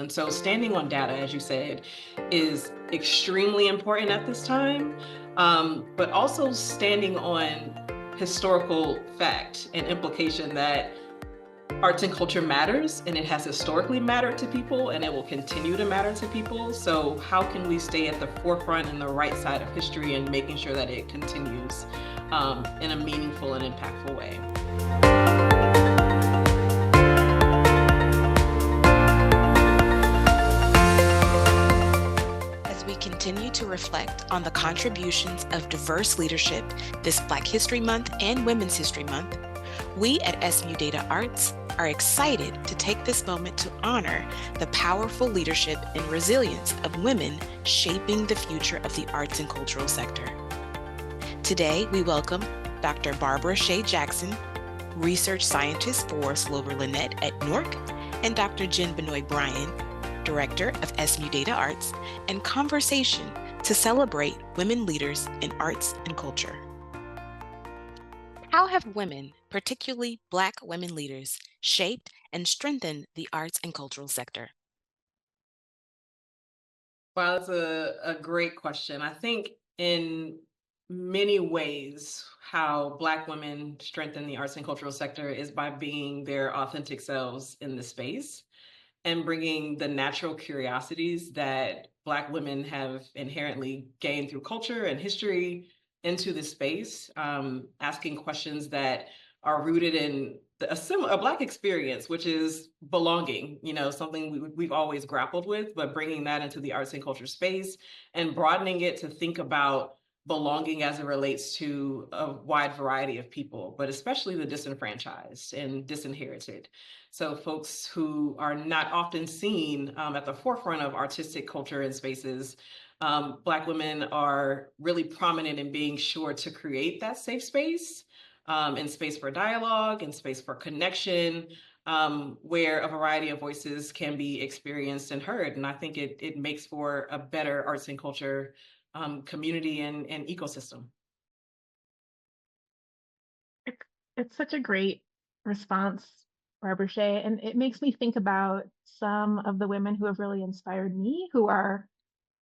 And so standing on data, as you said, is extremely important at this time, but also standing on historical fact and implication that arts and culture matters, and it has historically mattered to people, and it will continue to matter to people. So how can we stay at the forefront and the right side of history and making sure that it continues in a meaningful and impactful way? As we continue to reflect on the contributions of diverse leadership this Black History Month and Women's History Month, we at SMU DataArts are excited to take this moment to honor the powerful leadership and resilience of women shaping the future of the arts and cultural sector. Today, we welcome Dr. Barbara-Shae Jackson, research scientist for Slover Linett at NORC, and Dr. Jen Benoit-Bryan, director of SMU DataArts, and conversation to celebrate women leaders in arts and culture. How have women, particularly Black women leaders, shaped and strengthened the arts and cultural sector? Wow, that's a great question. I think in many ways, how Black women strengthen the arts and cultural sector is by being their authentic selves in the space and bringing the natural curiosities that Black women have inherently gained through culture and history into the space, asking questions that are rooted in a Black experience, which is belonging, something we've always grappled with, but bringing that into the arts and culture space and broadening it to think about belonging as it relates to a wide variety of people, but especially the disenfranchised and disinherited. So folks who are not often seen at the forefront of artistic culture and spaces, Black women are really prominent in being sure to create that safe space and space for dialogue and space for connection, where a variety of voices can be experienced and heard. And I think it makes for a better arts and culture community and ecosystem. It- It's such a great response, Barbara Shea, and it makes me think about some of the women who have really inspired me, who are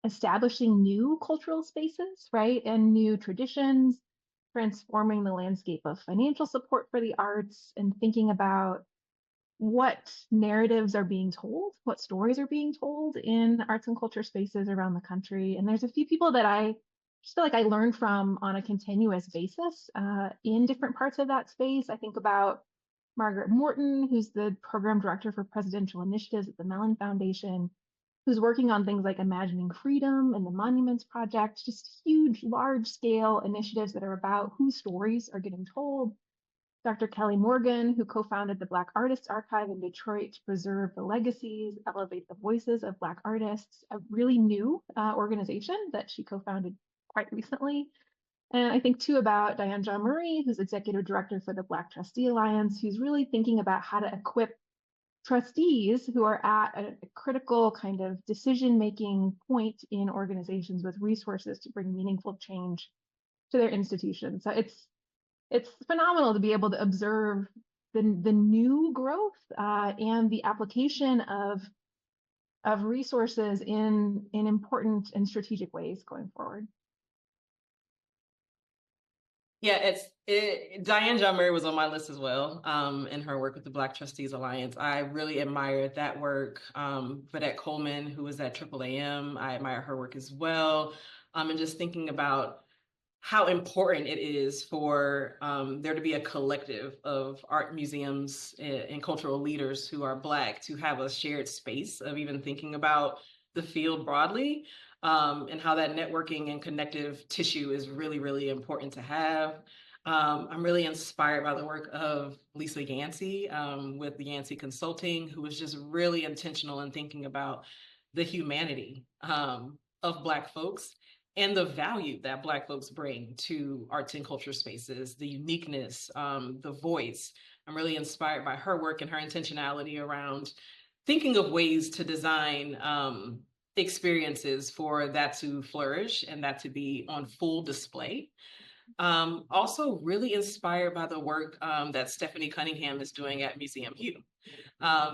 establishing new cultural spaces, right, and new traditions, transforming the landscape of financial support for the arts, and thinking about what narratives are being told, what stories are being told in arts and culture spaces around the country. And there's a few people that I just feel like I learn from on a continuous basis in different parts of that space. I think about Margaret Morton, who's the program director for presidential initiatives at the Mellon Foundation, who's working on things like Imagining Freedom and the Monuments Project, just huge, large scale initiatives that are about whose stories are getting told. Dr. Kelly Morgan, who co-founded the Black Artists Archive in Detroit to preserve the legacies, elevate the voices of Black artists, a really new organization that she co-founded quite recently. And I think too about Diane John Murray, who's executive director for the Black Trustee Alliance, who's really thinking about how to equip trustees who are at a critical kind of decision-making point in organizations with resources to bring meaningful change to their institutions. So it's phenomenal to be able to observe the new growth and the application of resources in important and strategic ways going forward. Yeah, Diane John Murray was on my list as well, in her work with the Black Trustees Alliance. I really admired that work. Vedette Coleman, who was at AAAM, I admire her work as well. And just thinking about how important it is for there to be a collective of art museums and cultural leaders who are Black to have a shared space of even thinking about the field broadly, and how that networking and connective tissue is really, really important to have. I'm really inspired by the work of Lisa Yancey with the Yancey Consulting, who was just really intentional in thinking about the humanity of Black folks and the value that Black folks bring to arts and culture spaces, the uniqueness, the voice. I'm really inspired by her work and her intentionality around thinking of ways to design experiences for that to flourish and that to be on full display. Also really inspired by the work that Stephanie Cunningham is doing at Museum U.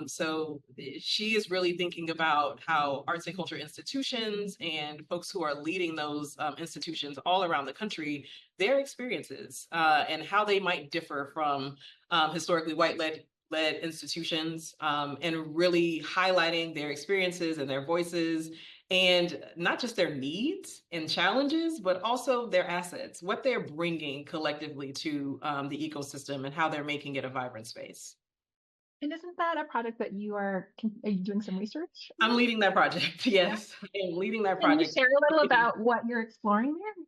So she is really thinking about how arts and culture institutions and folks who are leading those institutions all around the country, their experiences and how they might differ from historically white-led institutions, and really highlighting their experiences and their voices, and not just their needs and challenges, but also their assets, what they're bringing collectively to the ecosystem and how they're making it a vibrant space. And isn't that a project that are you doing some research I'm on? leading that project. Yes, I am leading that Can you project. share a little about what you're exploring there?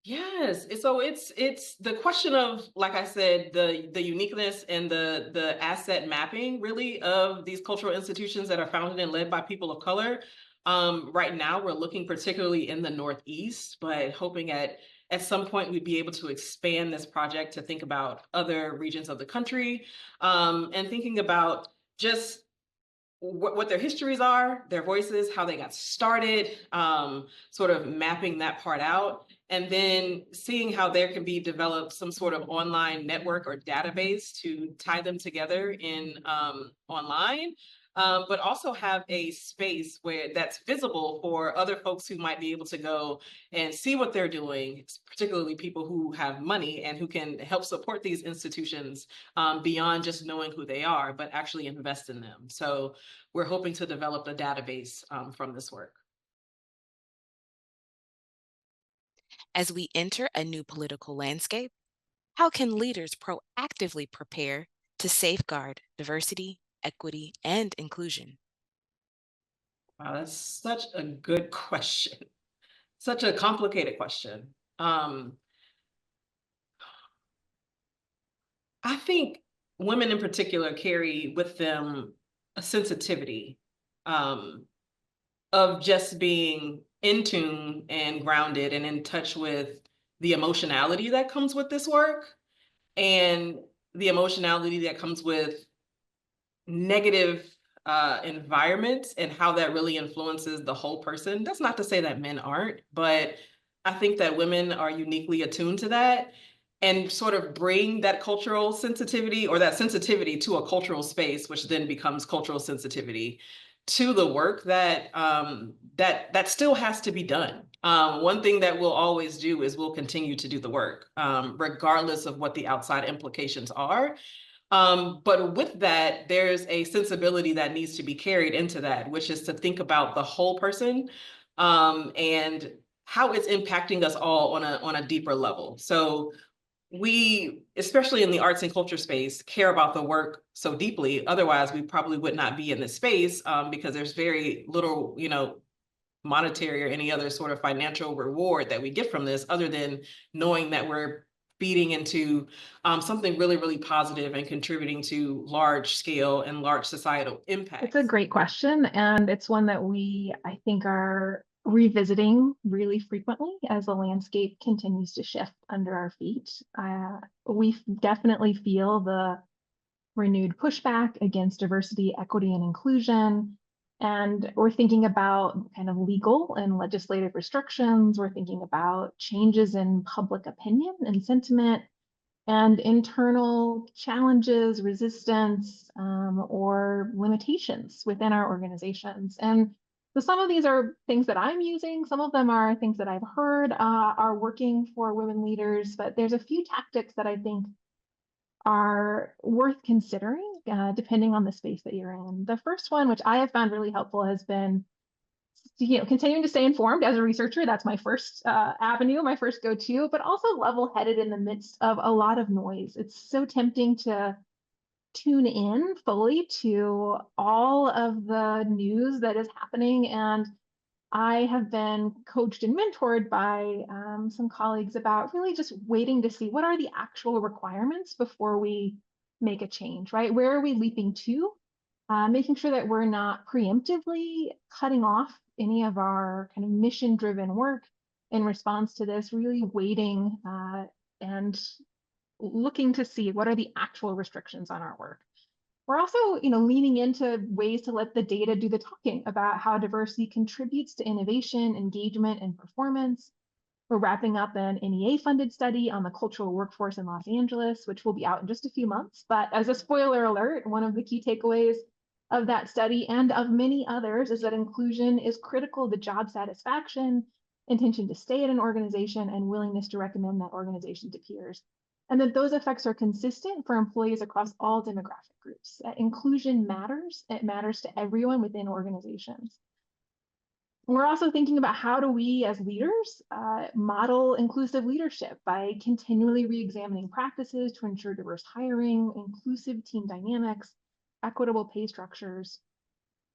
Yes. So it's the question of, like I said, the uniqueness and the asset mapping really of these cultural institutions that are founded and led by people of color. Right now, we're looking particularly in the Northeast, but hoping at some point we'd be able to expand this project to think about other regions of the country, and thinking about just what their histories are, their voices, how they got started, sort of mapping that part out, and then seeing how there can be developed some sort of online network or database to tie them together in online, but also have a space where that's visible for other folks who might be able to go and see what they're doing, particularly people who have money and who can help support these institutions beyond just knowing who they are, but actually invest in them. So we're hoping to develop a database from this work. As we enter a new political landscape, how can leaders proactively prepare to safeguard diversity, equity, and inclusion? Wow, that's such a good question. Such a complicated question. Um, I think women in particular carry with them a sensitivity um, of just being in tune and grounded and in touch with the emotionality that comes with this work, and the emotionality that comes with negative environments and how that really influences the whole person. That's not to say that men aren't, but I think that women are uniquely attuned to that and sort of bring that cultural sensitivity or that sensitivity to a cultural space, which then becomes cultural sensitivity to the work that that still has to be done. One thing that we'll always do is we'll continue to do the work, regardless of what the outside implications are. But with that, there's a sensibility that needs to be carried into that, which is to think about the whole person, and how it's impacting us all on a deeper level. So we, especially in the arts and culture space, care about the work so deeply. Otherwise, we probably would not be in this space, because there's very little, monetary or any other sort of financial reward that we get from this, other than knowing that we're feeding into something really, really positive and contributing to large scale and large societal It's a impacts. great question, and it's one that I think, are revisiting really frequently as the landscape continues to shift under our feet. We definitely feel the renewed pushback against diversity, equity, and inclusion. And we're thinking about kind of legal and legislative restrictions. We're thinking about changes in public opinion and sentiment, and internal challenges, resistance, or limitations within our organizations. And so some of these are things that I'm using. Some of them are things that I've heard are working for women leaders, but there's a few tactics that I think are worth considering, depending on the space that you're in. The first one, which I have found really helpful, has been continuing to stay informed as a researcher. That's my first avenue, my first go-to, but also level-headed in the midst of a lot of noise. It's so tempting to tune in fully to all of the news that is happening. And I have been coached and mentored by some colleagues about really just waiting to see what are the actual requirements before we make a change, right? Where are we leaping to? Making sure that we're not preemptively cutting off any of our kind of mission-driven work in response to this, really waiting and looking to see what are the actual restrictions on our work. We're also, leaning into ways to let the data do the talking about how diversity contributes to innovation, engagement, and performance. We're wrapping up an NEA-funded study on the cultural workforce in Los Angeles, which will be out in just a few months. But as a spoiler alert, one of the key takeaways of that study and of many others is that inclusion is critical to job satisfaction, intention to stay at an organization, and willingness to recommend that organization to peers. And that those effects are consistent for employees across all demographic groups. Inclusion matters. It matters to everyone within organizations. We're also thinking about how do we as leaders model inclusive leadership by continually re-examining practices to ensure diverse hiring, inclusive team dynamics, equitable pay structures.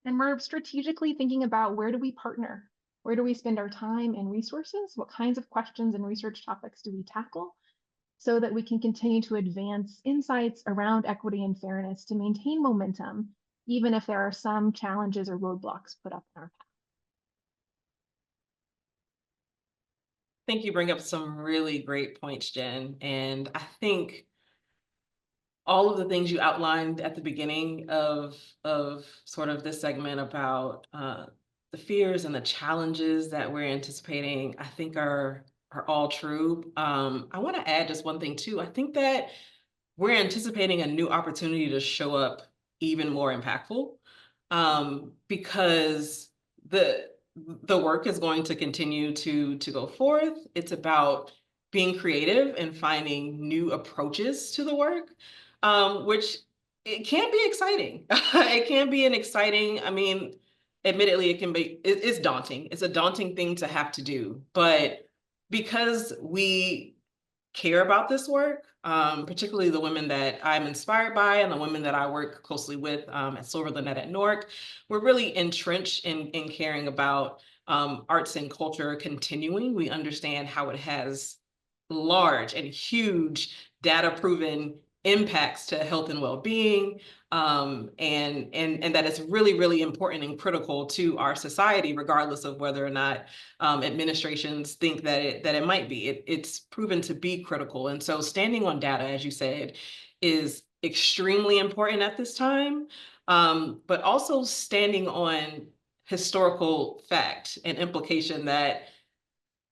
And we're strategically thinking about where do we partner? Where do we spend our time and resources? What kinds of questions and research topics do we tackle so that we can continue to advance insights around equity and fairness to maintain momentum, even if there are some challenges or roadblocks put up in our path? I think you bring up some really great points, Jen. And I think all of the things you outlined at the beginning of sort of this segment about the fears and the challenges that we're anticipating, I think are all true. I want to add just one thing too. I think that we're anticipating a new opportunity to show up even more impactful, because the work is going to continue to go forth. It's about being creative and finding new approaches to the work, which it can be exciting. It can be an exciting, I mean, admittedly, it's daunting. It's a daunting thing to have to do, but because we care about this work, particularly the women that I'm inspired by and the women that I work closely with at Slover Linett at NORC, we're really entrenched in caring about arts and culture continuing. We understand how it has large and huge data-proven impacts to health and well-being, and that is really, really important and critical to our society, regardless of whether or not administrations think that it might be. It's proven to be critical. And so standing on data, as you said, is extremely important at this time, but also standing on historical fact and implication that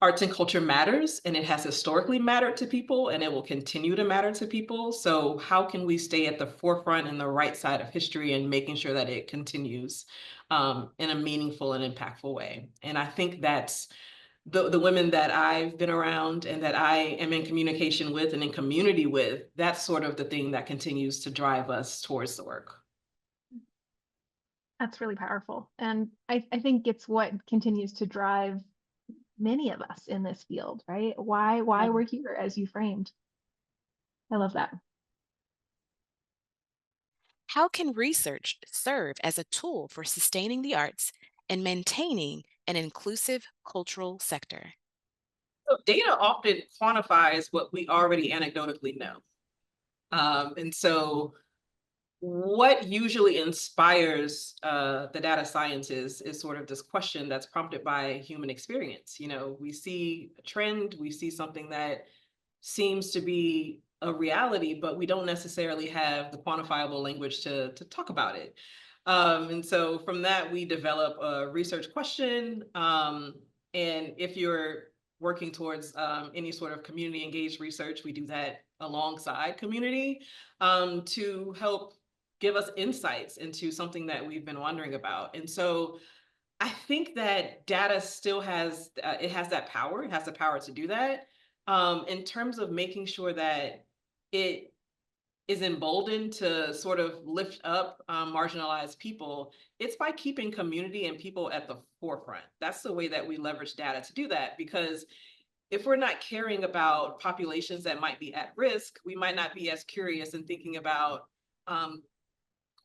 arts and culture matters, and it has historically mattered to people, and it will continue to matter to people. So how can we stay at the forefront and the right side of history and making sure that it continues in a meaningful and impactful way? And I think that's the women that I've been around and that I am in communication with and in community with, that's sort of the thing that continues to drive us towards the work. That's really powerful. And I think it's what continues to drive many of us in this field, right? Why we're here, as you framed. I love that. How can research serve as a tool for sustaining the arts and maintaining an inclusive cultural sector? So data often quantifies what we already anecdotally know. And so what usually inspires the data scientists is sort of this question that's prompted by human experience. You know, we see a trend, we see something that seems to be a reality, but we don't necessarily have the quantifiable language to talk about it. And so from that, we develop a research question. And if you're working towards any sort of community engaged research, we do that alongside community to help give us insights into something that we've been wondering about. And so I think that data still has, it has that power. It has the power to do that in terms of making sure that it is emboldened to sort of lift up marginalized people. It's by keeping community and people at the forefront. That's the way that we leverage data to do that, because if we're not caring about populations that might be at risk, we might not be as curious and thinking about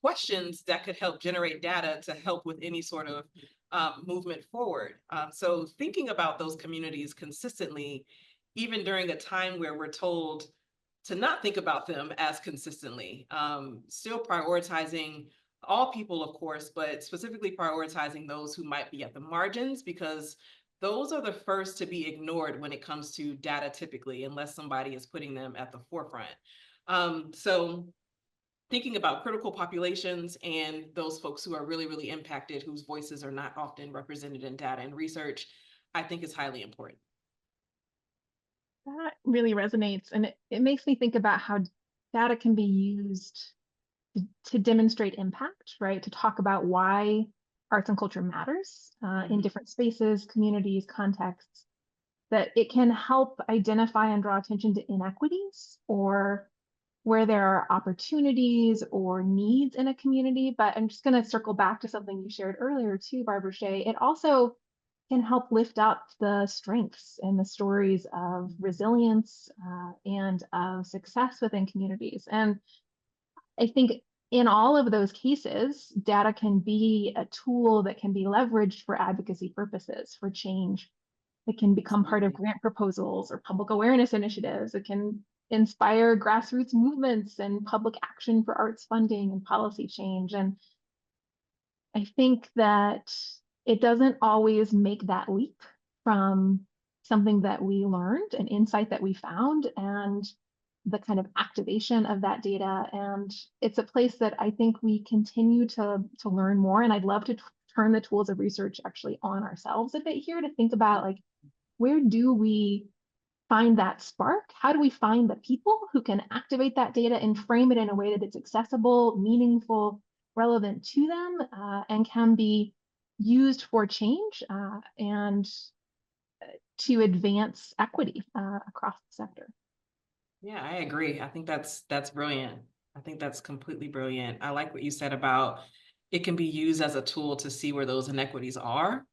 questions that could help generate data to help with any sort of movement forward. So thinking about those communities consistently, even during a time where we're told to not think about them as consistently, still prioritizing all people, of course, but specifically prioritizing those who might be at the margins, because those are the first to be ignored when it comes to data typically, unless somebody is putting them at the forefront. So thinking about critical populations and those folks who are really, really impacted, whose voices are not often represented in data and research, I think is highly important. That really resonates. And it makes me think about how data can be used to demonstrate impact, right? To talk about why arts and culture matters in different spaces, communities, contexts, that it can help identify and draw attention to inequities or where there are opportunities or needs in a community. But I'm just going to circle back to something you shared earlier too, Barbara-Shae. It also can help lift up the strengths and the stories of resilience and of success within communities. And I think in all of those cases, data can be a tool that can be leveraged for advocacy purposes, for change. It can become part of grant proposals or public awareness initiatives. It can inspire grassroots movements and public action for arts funding and policy change. And I think that it doesn't always make that leap from something that we learned, an insight that we found, and the kind of activation of that data. And it's a place that I think we continue to learn more. And I'd love to turn the tools of research actually on ourselves a bit here to think about, like, where do we find that spark? How do we find the people who can activate that data and frame it in a way that it's accessible, meaningful, relevant to them, and can be used for change and to advance equity across the sector? Yeah, I agree. I think that's brilliant. I think that's completely brilliant. I like what you said about it can be used as a tool to see where those inequities are.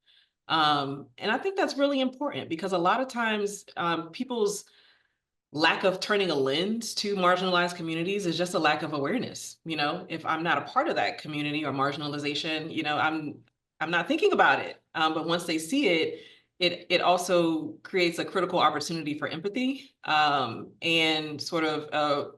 And I think that's really important because a lot of times people's lack of turning a lens to marginalized communities is just a lack of awareness. You know, if I'm not a part of that community or marginalization, you know, I'm not thinking about it. But once they see it, it also creates a critical opportunity for empathy and sort of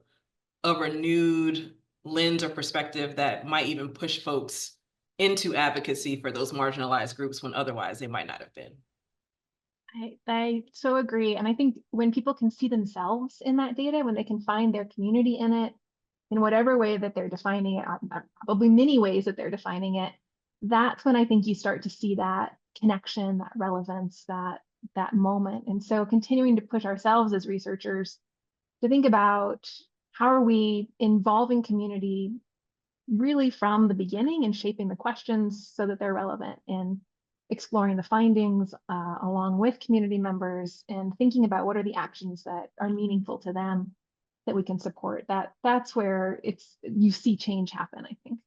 a renewed lens or perspective that might even push folks into advocacy for those marginalized groups when otherwise they might not have been. I so agree. And I think when people can see themselves in that data, when they can find their community in it, in whatever way that they're defining it, probably many ways that they're defining it, that's when I think you start to see that connection, that relevance, that moment. And so continuing to push ourselves as researchers to think about how are we involving community really from the beginning and shaping the questions so that they're relevant, and exploring the findings along with community members and thinking about what are the actions that are meaningful to them that we can support. That's where you see change happen, I think.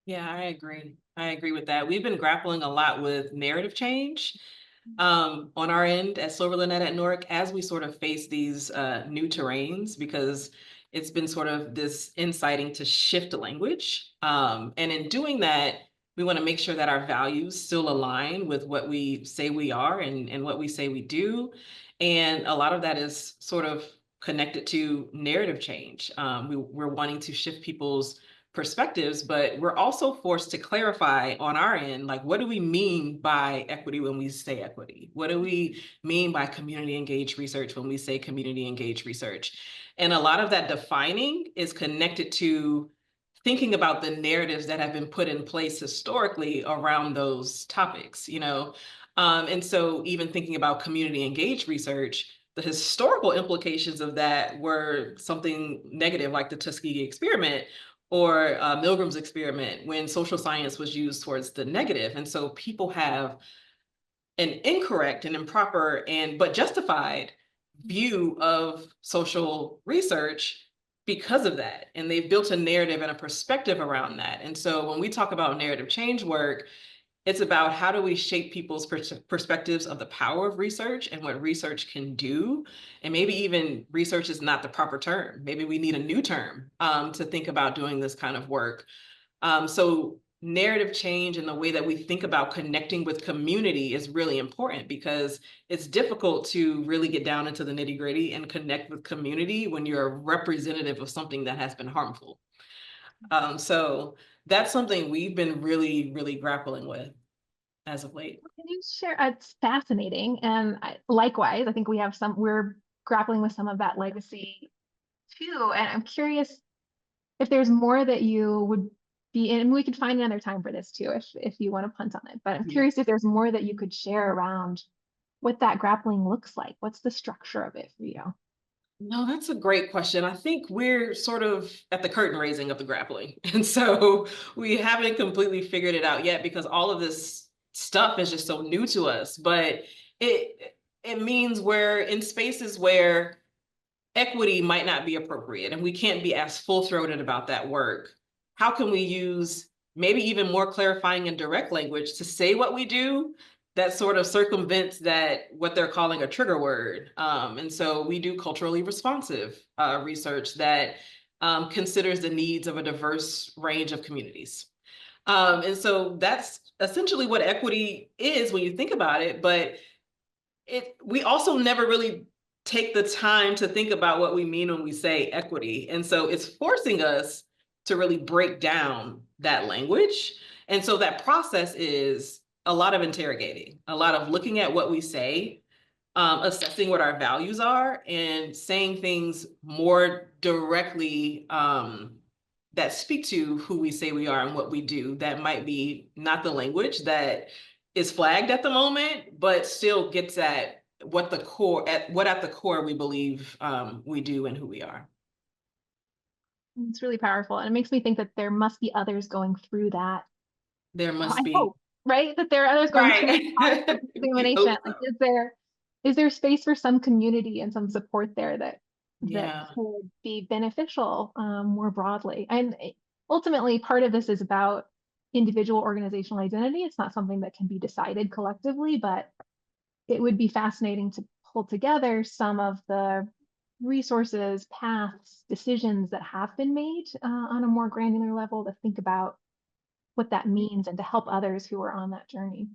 Yeah, I agree. I agree with that. We've been grappling a lot with narrative change on our end at Slover Linett at NORC as we sort of face these new terrains, because it's been sort of this inciting to shift language. And in doing that, we want to make sure that our values still align with what we say we are and what we say we do. And a lot of that is sort of connected to narrative change. We're wanting to shift people's perspectives, but we're also forced to clarify on our end, like, what do we mean by equity when we say equity? What do we mean by community engaged research when we say community engaged research? And a lot of that defining is connected to thinking about the narratives that have been put in place historically around those topics, you know? And so even thinking about community engaged research, the historical implications of that were something negative, like the Tuskegee experiment or Milgram's experiment, when social science was used towards the negative. And so people have an incorrect and improper but justified view of social research because of that. And they've built a narrative and a perspective around that. And so when we talk about narrative change work, it's about how do we shape people's perspectives of the power of research and what research can do. And maybe even research is not the proper term. Maybe we need a new term to think about doing this kind of work. So narrative change and the way that we think about connecting with community is really important, because it's difficult to really get down into the nitty gritty and connect with community when you're a representative of something that has been harmful. So that's something we've been really, really grappling with as of late. Can you share? It's fascinating. And likewise, I think we're grappling with some of that legacy too. And I'm curious if there's more that you would be in, and we could find another time for this too, if you want to punt on it. But I'm curious if there's more that you could share around what that grappling looks like? What's the structure of it for you? No, that's a great question. I think we're sort of at the curtain raising of the grappling. And so we haven't completely figured it out yet because all of this stuff is just so new to us. But it means we're in spaces where equity might not be appropriate and we can't be as full-throated about that work. How can we use maybe even more clarifying and direct language to say what we do that sort of circumvents that what they're calling a trigger word? And so we do culturally responsive research that considers the needs of a diverse range of communities. And so that's essentially what equity is when you think about it, but we also never really take the time to think about what we mean when we say equity. And so it's forcing us to really break down that language. And so that process is a lot of interrogating, a lot of looking at what we say, assessing what our values are, and saying things more directly that speak to who we say we are and what we do. That might be not the language that is flagged at the moment, but still gets at what the core at the core we believe we do and who we are. It's really powerful. And it makes me think that there must be others going through that. There must I be. hope, right? That there are others going through Right. examination. Like, is there space for some community and some support there that Yeah. could be beneficial more broadly? And ultimately, part of this is about individual organizational identity. It's not something that can be decided collectively, but it would be fascinating to pull together some of the resources, paths, decisions that have been made on a more granular level to think about what that means and to help others who are on that journey.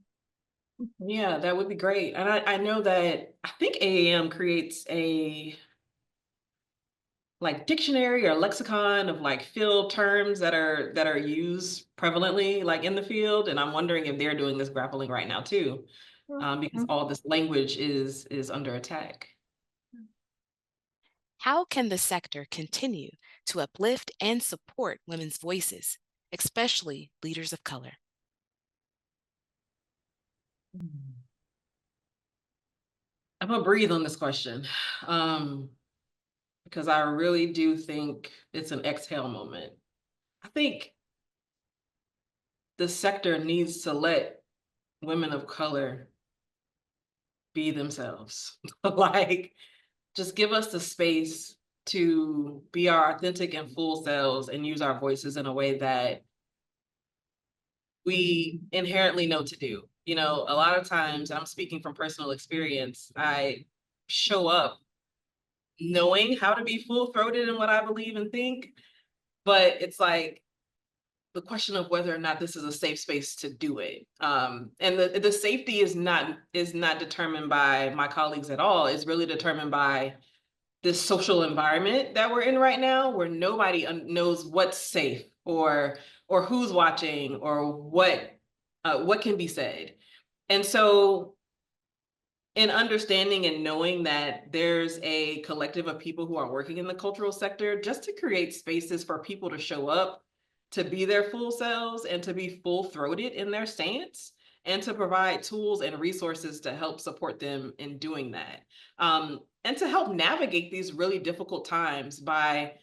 Yeah, that would be great. And I know that I think AAM creates a like dictionary or lexicon of like field terms that are used prevalently like in the field. And I'm wondering if they're doing this grappling right now too, because all this language is under attack. How can the sector continue to uplift and support women's voices, especially leaders of color? I'm gonna breathe on this question because I really do think it's an exhale moment. I think the sector needs to let women of color be themselves. Like, just give us the space to be our authentic and full selves and use our voices in a way that we inherently know to do. You know, a lot of times, and I'm speaking from personal experience, I show up knowing how to be full throated in what I believe and think, but it's like the question of whether or not this is a safe space to do it. And the safety is not determined by my colleagues at all. It's really determined by this social environment that we're in right now, where nobody knows what's safe or who's watching or what can be said. And so in understanding and knowing that there's a collective of people who are working in the cultural sector just to create spaces for people to show up, to be their full selves and to be full-throated in their stance, and to provide tools and resources to help support them in doing that. And to help navigate these really difficult times by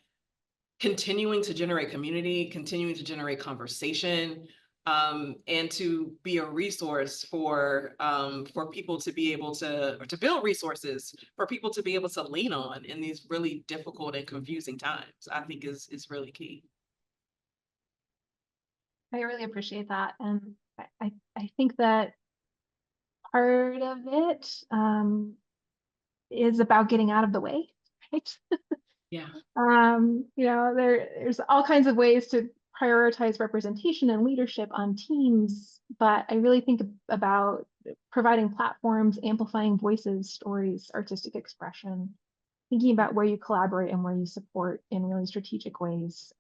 continuing to generate community, continuing to generate conversation, and to be a resource for people to be able to, or to build resources for people to be able to lean on in these really difficult and confusing times, I think is really key. I really appreciate that. And I think that part of it is about getting out of the way, right? Yeah. There's all kinds of ways to prioritize representation and leadership on teams, but I really think about providing platforms, amplifying voices, stories, artistic expression, thinking about where you collaborate and where you support in really strategic ways.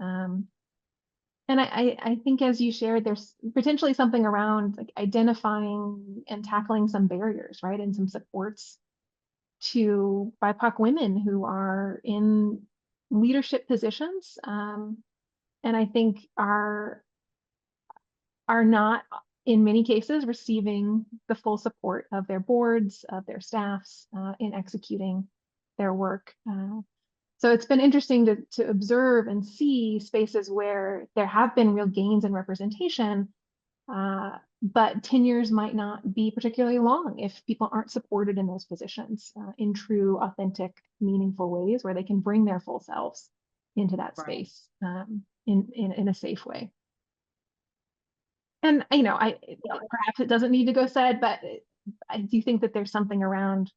And I think, as you shared, there's potentially something around like identifying and tackling some barriers, right? And some supports to BIPOC women who are in leadership positions, and I think are not in many cases, receiving the full support of their boards, of their staffs in executing their work. So it's been interesting to observe and see spaces where there have been real gains in representation, but tenures might not be particularly long if people aren't supported in those positions in true, authentic, meaningful ways where they can bring their full selves into that space in a safe way. And perhaps it doesn't need to go said, but I do think that there's something around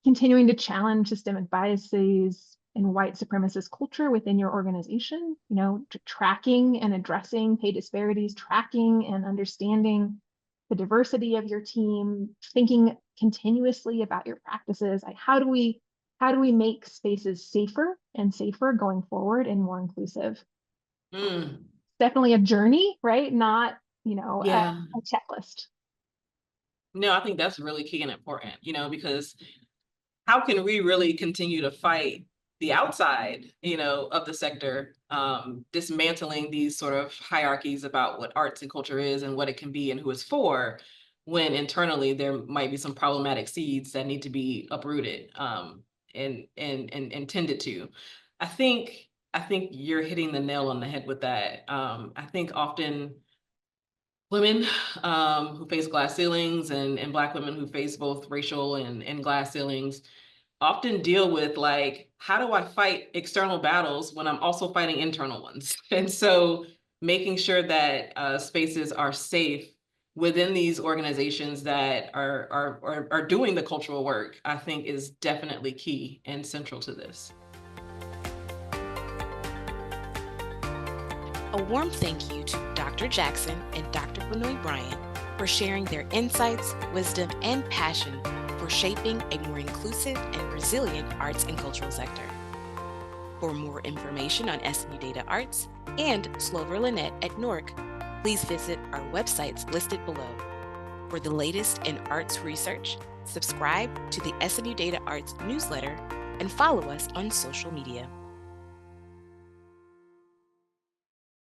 continuing to challenge systemic biases and white supremacist culture within your organization, tracking and addressing pay disparities, tracking and understanding the diversity of your team, thinking continuously about your practices. Like how do we make spaces safer and safer going forward and more inclusive? Definitely a journey, right? Not, a checklist. No, I think that's really key and important, because how can we really continue to fight the outside, of the sector, dismantling these sort of hierarchies about what arts and culture is and what it can be and who it's for, when internally there might be some problematic seeds that need to be uprooted and tended to. I think you're hitting the nail on the head with that. I think often women who face glass ceilings and Black women who face both racial and glass ceilings often deal with, like, how do I fight external battles when I'm also fighting internal ones? And so making sure that spaces are safe within these organizations that are doing the cultural work, I think is definitely key and central to this. A warm thank you to Dr. Jackson and Dr. Benoit-Bryan for sharing their insights, wisdom, and passion for shaping a more inclusive and resilient arts and cultural sector. For more information on SMU DataArts and Slover Linett at NORC, please visit our websites listed below. For the latest in arts research, subscribe to the SMU DataArts newsletter and follow us on social media.